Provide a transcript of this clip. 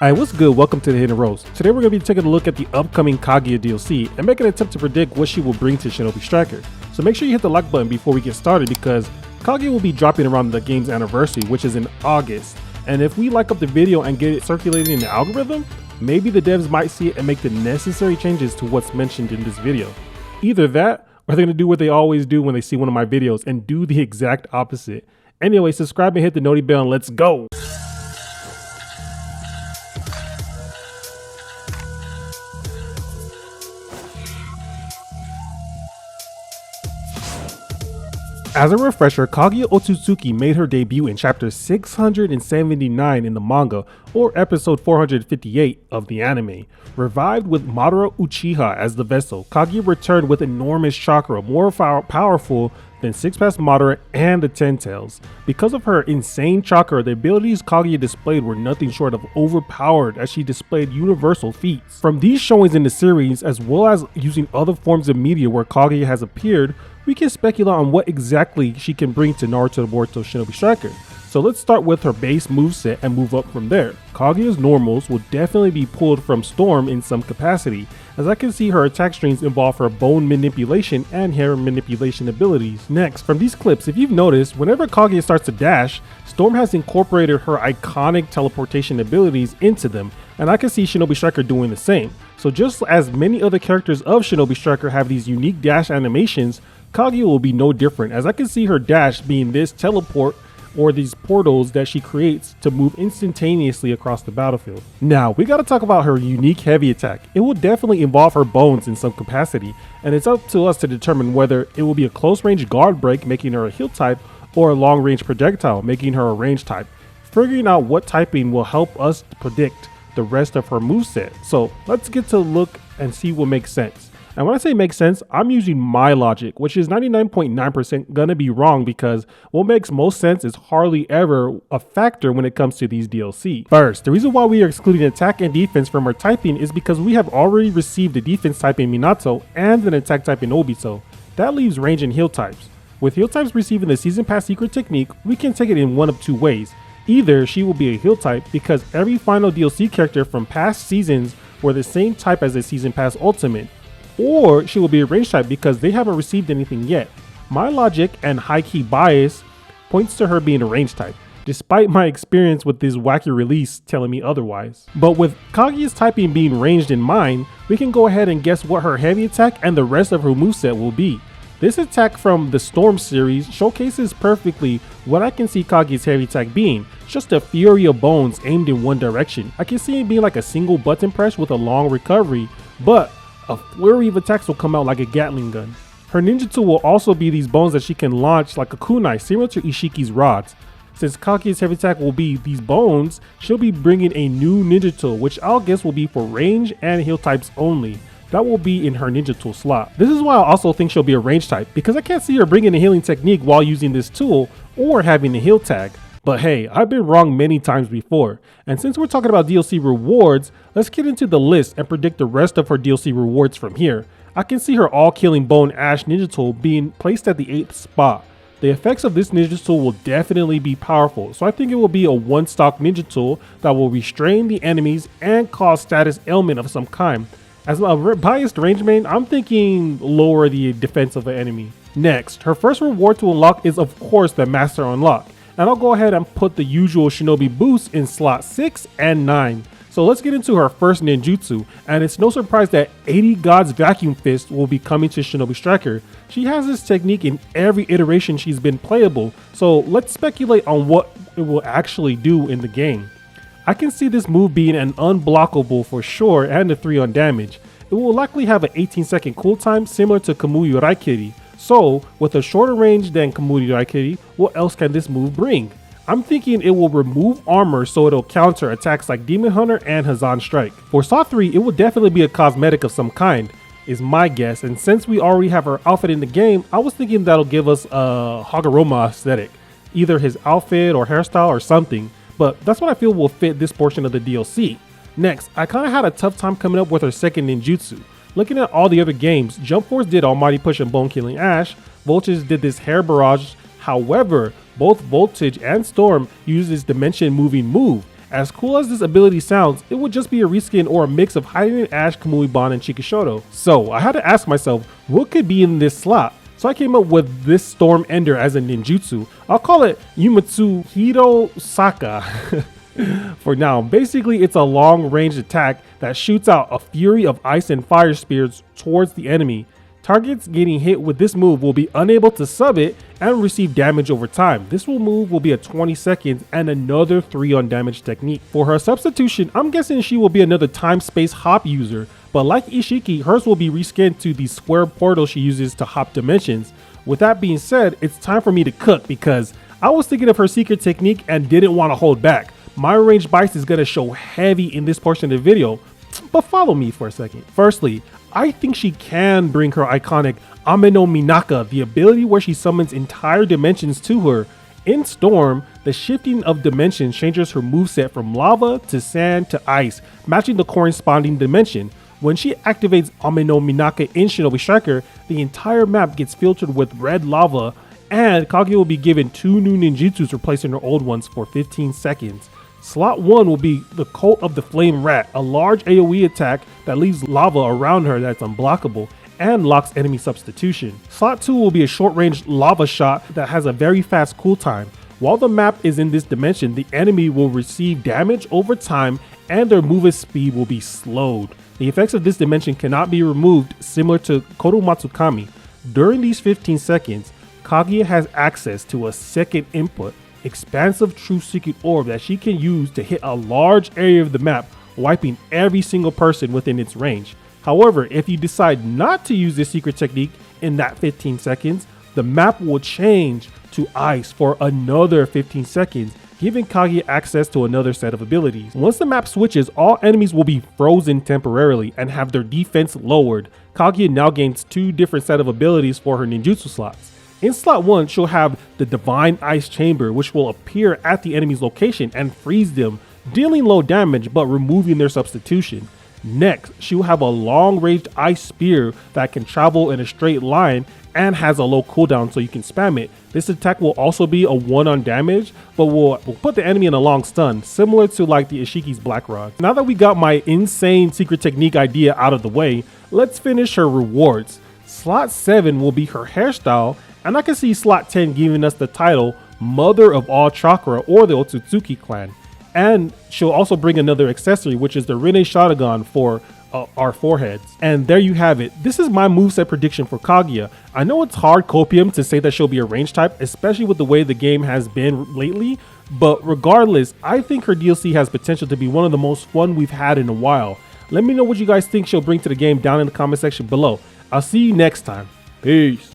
Alright, what's good? Welcome to the Hidden Rose. Today we're going to be taking a look at the upcoming Kaguya DLC and make an attempt to predict what she will bring to Shinobi Striker. So make sure you hit the like button before we get started because Kaguya will be dropping around the game's anniversary, which is in August. And if we like up the video and get it circulating in the algorithm, maybe the devs might see it and make the necessary changes to what's mentioned in this video. Either that, or they're going to do what they always do when they see one of my videos and do the exact opposite. Anyway, subscribe and hit the noti bell and let's go! As a refresher, Kaguya Otsutsuki made her debut in chapter 679 in the manga, or episode 458 of the anime. Revived with Madara Uchiha as the vessel, Kaguya returned with enormous chakra, more powerful than Six Paths Madara and the Ten Tails. Because of her insane chakra, the abilities Kaguya displayed were nothing short of overpowered as she displayed universal feats. From these showings in the series, as well as using other forms of media where Kaguya has appeared, we can speculate on what exactly she can bring to Naruto Boruto Shinobi Striker. So let's start with her base moveset and move up from there. Kaguya's normals will definitely be pulled from Storm in some capacity, as I can see her attack strings involve her bone manipulation and hair manipulation abilities. Next, from these clips, if you've noticed, whenever Kaguya starts to dash, Storm has incorporated her iconic teleportation abilities into them, and I can see Shinobi Striker doing the same. So just as many other characters of Shinobi Striker have these unique dash animations, Kaguya will be no different, as I can see her dash being this teleport or these portals that she creates to move instantaneously across the battlefield. Now, we gotta talk about her unique heavy attack. It will definitely involve her bones in some capacity, and it's up to us to determine whether it will be a close range guard break, making her a heal type, or a long range projectile, making her a range type. Figuring out what typing will help us predict the rest of her moveset. So let's get to look and see what makes sense. And when I say makes sense, I'm using my logic, which is 99.9% gonna be wrong because what makes most sense is hardly ever a factor when it comes to these DLC. First, the reason why we are excluding attack and defense from our typing is because we have already received a defense type in Minato and an attack type in Obito. That leaves range and heal types. With heal types receiving the Season Pass secret technique, we can take it in one of two ways. Either she will be a heal type because every final DLC character from past seasons were the same type as the Season Pass Ultimate, or she will be a range type because they haven't received anything yet. My logic and high-key bias points to her being a range type, despite my experience with this wacky release telling me otherwise. But with Kaguya's typing being ranged in mind, we can go ahead and guess what her heavy attack and the rest of her moveset will be. This attack from the Storm series showcases perfectly what I can see Kaguya's heavy attack being, just a fury of bones aimed in one direction. I can see it being like a single button press with a long recovery, but a flurry of attacks will come out like a Gatling gun. Her ninjutsu will also be these bones that she can launch like a kunai, similar to Ishiki's rods. Since Kaguya's heavy attack will be these bones, she'll be bringing a new ninja tool, which I'll guess will be for range and heal types only. That will be in her ninja tool slot. This is why I also think she'll be a range type, because I can't see her bringing a healing technique while using this tool or having the heal tag. But hey, I've been wrong many times before. And since we're talking about DLC rewards, let's get into the list and predict the rest of her DLC rewards from here. I can see her all-killing Bone Ash ninja tool being placed at the 8th spot. The effects of this ninja tool will definitely be powerful, so I think it will be a one-stock ninja tool that will restrain the enemies and cause status ailment of some kind. As a biased range main, I'm thinking lower the defense of the enemy. Next, her first reward to unlock is of course the Master Unlock. And I'll go ahead and put the usual Shinobi boost in slot 6 and 9. So let's get into her first ninjutsu, and it's no surprise that 80 Gods Vacuum Fist will be coming to Shinobi Striker. She has this technique in every iteration she's been playable, so let's speculate on what it will actually do in the game. I can see this move being an unblockable for sure and a 3 on damage. It will likely have an 18-second cooltime similar to Kamuy Raikiri. So, with a shorter range than Kamuy Raikiri, what else can this move bring? I'm thinking it will remove armor so it'll counter attacks like Demon Hunter and Hazan Strike. For Saw 3, it will definitely be a cosmetic of some kind, is my guess, and since we already have her outfit in the game, I was thinking that'll give us a Hagoromo aesthetic, either his outfit or hairstyle or something, but that's what I feel will fit this portion of the DLC. Next, I kinda had a tough time coming up with her second ninjutsu. Looking at all the other games, Jump Force did Almighty Push and Bone Killing Ash, Voltage did this Hair Barrage, however, both Voltage and Storm use this Dimension Moving move, As cool as this ability sounds, it would just be a reskin or a mix of Hidden Ash, Kamui-ban, and Chikishoto. So I had to ask myself, what could be in this slot? So I came up with this Storm Ender as a ninjutsu. I'll call it Yumatsu Hirosaka for now. Basically, it's a long-range attack that shoots out a fury of ice and fire spears towards the enemy. Targets getting hit with this move will be unable to sub it and receive damage over time. This move will be a 20 seconds and another 3 on damage technique. For her substitution, I'm guessing she will be another time-space hop user, but like Ishiki, hers will be reskinned to the square portal she uses to hop dimensions. With that being said, it's time for me to cook because I was thinking of her secret technique and didn't want to hold back. My ranged bites is going to show heavy in this portion of the video, but follow me for a second. Firstly, I think she can bring her iconic Ame no Minaka, the ability where she summons entire dimensions to her. In Storm, the shifting of dimensions changes her moveset from lava to sand to ice, matching the corresponding dimension. When she activates Ame no Minaka in Shinobi Striker, the entire map gets filtered with red lava, and Kaguya will be given 2 new ninjutsus replacing her old ones for 15 seconds. Slot 1 will be the Cult of the Flame Rat, a large AoE attack that leaves lava around her that's unblockable and locks enemy substitution. Slot 2 will be a short-range lava shot that has a very fast cooltime. While the map is in this dimension, the enemy will receive damage over time and their movement speed will be slowed. The effects of this dimension cannot be removed, similar to Korumatsukami. During these 15 seconds, Kaguya has access to a second input, expansive True Secret Orb that she can use to hit a large area of the map, wiping every single person within its range. However, if you decide not to use this secret technique in that 15 seconds, the map will change to ice for another 15 seconds, giving Kaguya access to another set of abilities. Once the map switches, all enemies will be frozen temporarily and have their defense lowered. Kaguya now gains 2 different set of abilities for her ninjutsu slots. In slot 1, she'll have the Divine Ice Chamber, which will appear at the enemy's location and freeze them, dealing low damage but removing their substitution. Next, she'll have a long-ranged ice spear that can travel in a straight line and has a low cooldown so you can spam it. This attack will also be a 1 on damage, but will put the enemy in a long stun, similar to like the Ishiki's Black Rod. Now that we got my insane secret technique idea out of the way, let's finish her rewards. Slot 7 will be her hairstyle, and I can see slot 10 giving us the title Mother of All Chakra or the Otsutsuki clan. And she'll also bring another accessory, which is the Rene Sharingan for our foreheads. And there you have it. This is my moveset prediction for Kaguya. I know it's hard copium to say that she'll be a range type, especially with the way the game has been lately, but regardless, I think her DLC has potential to be one of the most fun we've had in a while. Let me know what you guys think she'll bring to the game down in the comment section below. I'll see you next time. Peace.